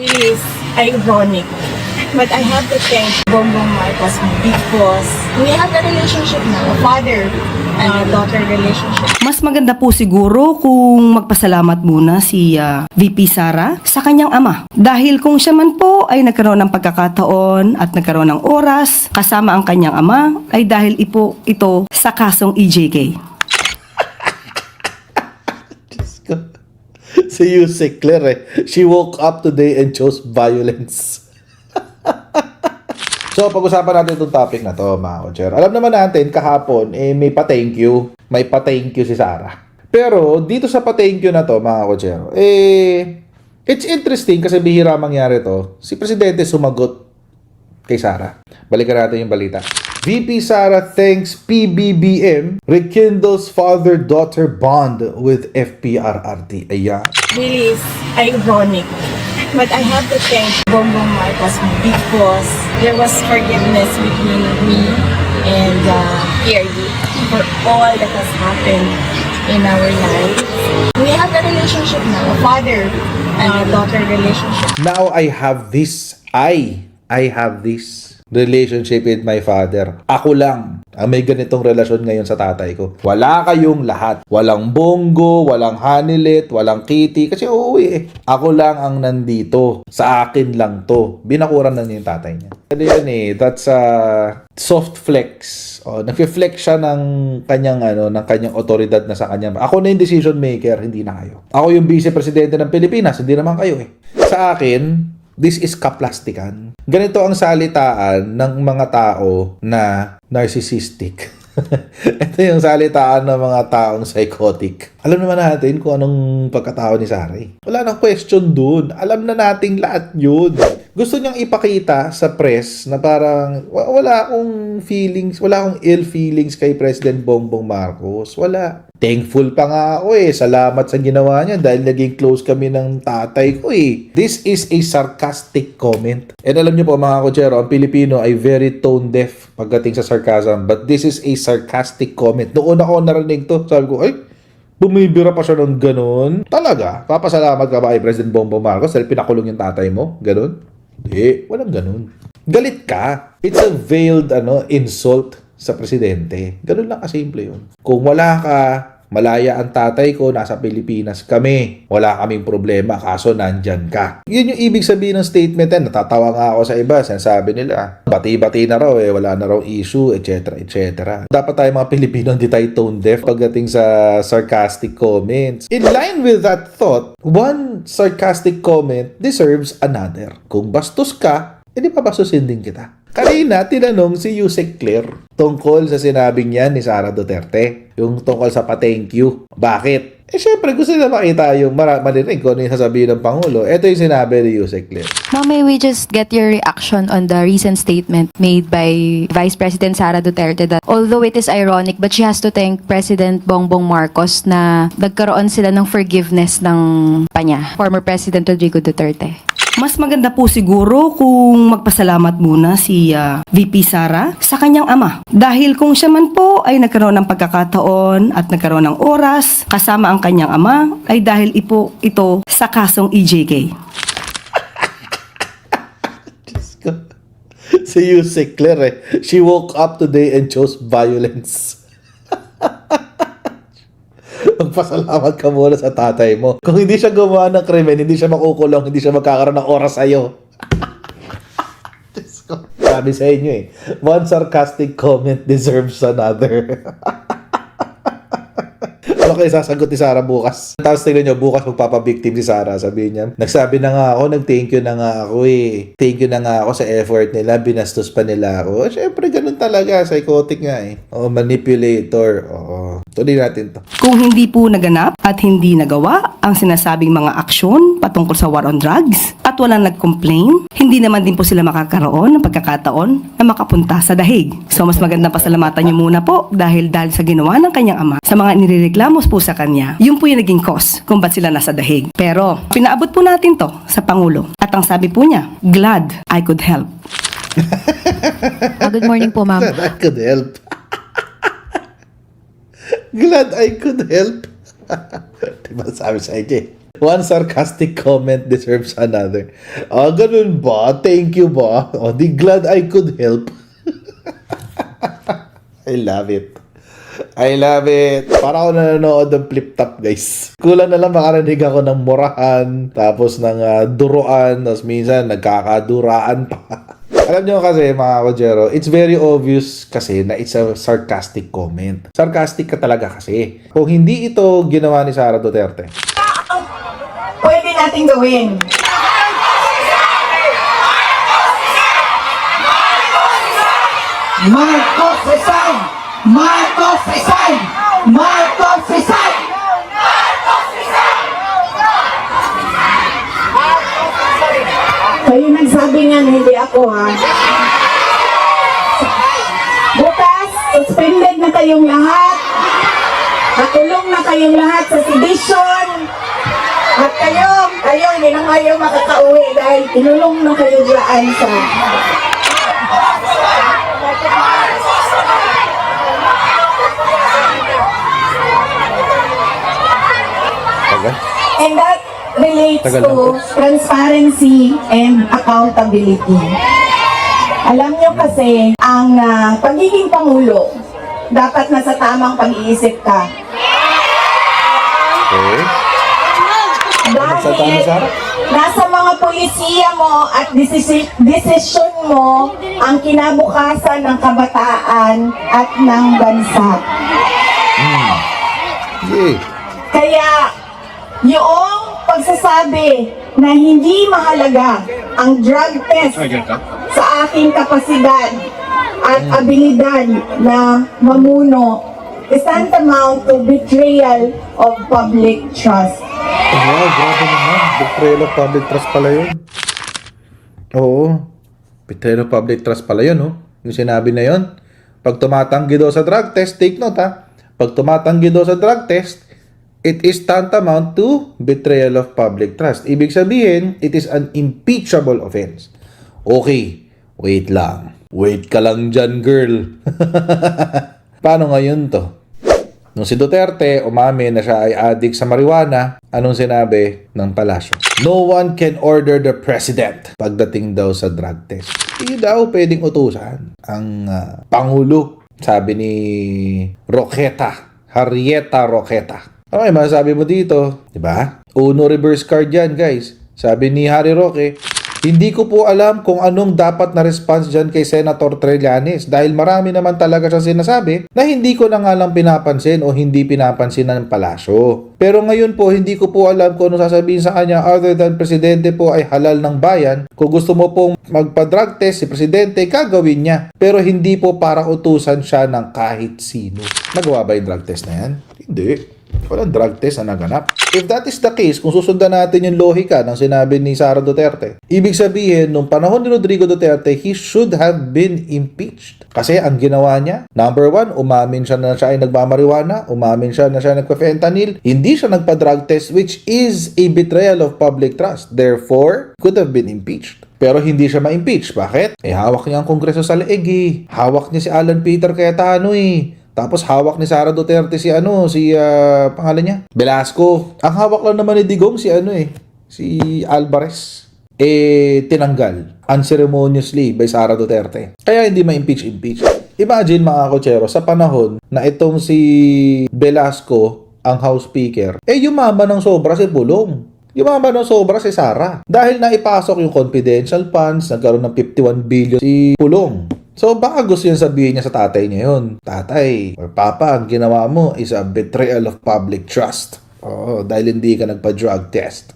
is ironic. But I have to thank Bongbong Marcos because we have a relationship now, a father and a daughter relationship. Mas maganda po siguro kung magpasalamat muna si VP Sara sa kanyang ama. Dahil kung siya man po ay nagkaroon ng pagkakataon at nagkaroon ng oras kasama ang kanyang ama, ay dahil ito sa kasong EJK. Si Yusek Claire she woke up today and chose violence. So, pag-usapan natin itong topic na to, mga kocher. Alam naman natin, kahapon, may pa-thank you. May pa-thank you si Sara. Pero, dito sa pa-thank you na to, mga kocher, it's interesting kasi bihira mangyari to. Si Presidente sumagot kay Sara. Balikan natin yung balita. VP Sara thanks PBBM rekindles father-daughter bond with FPRRT. Ayan. Really is ironic. But I have to thank Bongbong Marcos because there was forgiveness between me and PRD for all that has happened in our lives. We have a relationship now, a father and a daughter relationship. Now I have this. I have this relationship with my father. Ako lang ang may ganitong relasyon ngayon sa tatay ko. Wala kayong lahat. Walang Bongo, walang Hanilet, walang Kitty. Kasi uuwi eh. Ako lang ang nandito. Sa akin lang to. Binakuran na niya yung tatay niya. Ano yan eh. That's a soft flex. Nag-flex siya ng kanyang otoridad na sa kanya. Ako na yung decision maker, hindi na kayo. Ako yung vice presidente ng Pilipinas, hindi naman kayo eh. Sa akin, this is kaplastikan. Ganito ang salitaan ng mga tao na narcissistic. Ito yung salitaan ng mga taong psychotic. Alam naman natin kung anong pagkatao ni Sara. Wala nang question dun. Alam na nating lahat yun. Gusto niyang ipakita sa press na parang wala akong feelings, wala akong ill feelings kay President Bongbong Marcos. Wala. Thankful pa nga ako eh. Salamat sa ginawa niya dahil naging close kami ng tatay ko eh. This is a sarcastic comment. And alam niyo po mga kochero, ang Pilipino ay very tone deaf pagdating sa sarcasm. But this is a sarcastic comment. Noon ako narinig to, sabi ko, ay, bumibira pa siya ng ganun. Talaga? Papasalamat ka ba kay President Bongbong Marcos dahil pinakulong yung tatay mo? Ganun? Hindi. Walang ganun. Galit ka. It's a veiled insult sa presidente. Ganun lang kasimple yun. Kung wala ka, malaya ang tatay ko, nasa Pilipinas kami. Wala kaming problema, kaso nandyan ka. Yun yung ibig sabihin ng statement yan. Natatawa nga ako sa iba, sinasabi nila, bati-bati na raw, wala na raw issue, etc. etc. Dapat tayo mga Pilipino, hindi tayo tone deaf pagdating sa sarcastic comments. In line with that thought, one sarcastic comment deserves another. Kung bastos ka, edi pabastusin din kita. Kanina, tinanong si Yusek Claire tungkol sa sinabing niya ni Sara Duterte. Yung tungkol sa pa-thank you. Bakit? Syempre, gusto nila makita yung marinig kung ano yung sasabihin ng Pangulo. Ito yung sinabi ni Yusek Claire. Ma'am, may we just get your reaction on the recent statement made by Vice President Sara Duterte that although it is ironic, but she has to thank President Bongbong Marcos na nagkaroon sila ng forgiveness ng panya, former President Rodrigo Duterte. Mas maganda po siguro kung magpasalamat muna si VP Sara sa kanyang ama. Dahil kung siya man po ay nagkaroon ng pagkakataon at nagkaroon ng oras kasama ang kanyang ama, ay dahil ito sa kasong EJK. Si Yusek Claire she woke up today and chose violence. Magpasalamat ka muna sa tatay mo. Kung hindi siya gumawa ng krimen, hindi siya makukulong, hindi siya magkakaroon ng oras sa'yo. Sabi sa inyo eh, one sarcastic comment deserves another. Ano kayo sasagot ni Sara bukas? Tapos tingnan nyo, bukas magpapabiktim si Sara. Sabihin niya, nagsabi na nga ako, nag-thank you na nga ako eh. Thank you na nga ako sa effort nila, binastos pa nila ako. Siyempre, ganun talaga, psychotic nga eh. Manipulator. Tuloy natin to. Kung hindi po naganap at hindi nagawa ang sinasabing mga aksyon patungkol sa war on drugs at walang nag-complain, hindi naman din po sila makakaroon ng pagkakataon na makapunta sa dahig. So mas magandang pasalamatan niyo muna po dahil sa ginawa ng kanyang ama sa mga nirereklamo po sa kanya, yun po yung naging cause kung ba't sila nasa dahig. Pero pinaabot po natin to sa Pangulo at ang sabi po niya, glad I could help. Good morning po, ma'am. Glad I could help. Glad I could help. Diba sabi sa inyo eh? One sarcastic comment deserves another. Ganun ba? Thank you ba? Di glad I could help. I love it. I love it. Para ako nanonood ng flip top, guys. Kulang na lang makarinig ako ng murahan, tapos ng duruan, tapos minsan nagkakaduraan pa. Alam nyo kasi mga Kojero, it's very obvious kasi na it's a sarcastic comment. Sarcastic ka talaga kasi. Kung hindi ito ginawa ni Sara Duterte, Pwede nating gawin. Marcos resign! Marcos resign! Marcos resign! Kayo nagsabi nga, hindi ako ha. Bukas, suspended na kayong lahat. Nakulong na kayong lahat sa sedition. At kayo, hindi na kayo makakauwi dahil tinulong na kayo dyan sa... taga? And that relates Tagal to lang po. transparency and accountability. Alam nyo kasi, ang pagiging Pangulo, dapat nasa tamang pag-iisip ka. Okay. Nagsalita ni Dahil Sara? nasa mga polisiya mo at desisyon mo ang kinabukasan ng kabataan at ng bansa. Yeah. Kaya, yung pagsasabi na hindi mahalaga ang drug test sa aking kapasidad at abilidad na mamuno is tantamount to betrayal of public trust. Wow, grabe naman. Betrayal of public trust pala yun. Oo. Betrayal of public trust pala yun, oh. Yung sinabi na yun. Pag tumatanggi daw sa drug test, take note ha. Pag tumatanggi daw sa drug test, it is tantamount to betrayal of public trust. Ibig sabihin, it is an impeachable offense. Okay, wait lang. Wait ka lang dyan, girl. Paano ngayon to? Nung si Duterte umamin na siya ay addict sa marijuana, anong sinabi ng palasyo? No one can order the president pagdating daw sa drug test. Hindi daw pwedeng utusan ang Pangulo, sabi ni Harrieta Roqueta. Ano yung masasabi mo dito? Diba? Uno reverse card yan, guys. Sabi ni Harry Roque, hindi ko po alam kung anong dapat na response dyan kay Senator Trillanes dahil marami naman talaga siyang sinasabi na hindi ko na nga lang pinapansin o hindi pinapansin ng palasyo. Pero ngayon po, hindi ko po alam kung ano sasabihin sa kanya other than Presidente po ay halal ng bayan. Kung gusto mo pong magpa-drug test si Presidente, gagawin niya. Pero hindi po para utusan siya ng kahit sino. Nagawa ba yung drug test na yan? Hindi. Walang drug test na naganap. If that is the case, kung susundan natin yung lohika ng sinabi ni Sara Duterte, ibig sabihin, nung panahon ni Rodrigo Duterte, he should have been impeached. Kasi ang ginawa niya, number one, umamin siya na siya ay nagmamariwana, umamin siya na siya nagpa-fentanyl, hindi siya nagpa-drug test, which is a betrayal of public trust. Therefore, could have been impeached. Pero hindi siya ma-impeach. Bakit? Hawak niya ang Kongreso sa leeg eh. Hawak niya si Alan Peter Cayetano eh. Tapos hawak ni Sara Duterte si pangalan niya? Velasco. Ang hawak lang naman ni Digong si si Alvarez. Tinanggal unceremoniously by Sara Duterte. Kaya hindi ma-impeach. Imagine mga kotsero, sa panahon na itong si Velasco ang House Speaker, yumaman ng sobra si Pulong. Yumaman ng sobra si Sara. Dahil naipasok yung confidential funds, nagkaroon ng 51 billion si Pulong. So, baka gusto yung sabihin niya sa tatay niya yun. Tatay, or papa, ang ginawa mo is a betrayal of public trust. Dahil hindi ka nagpa-drug test.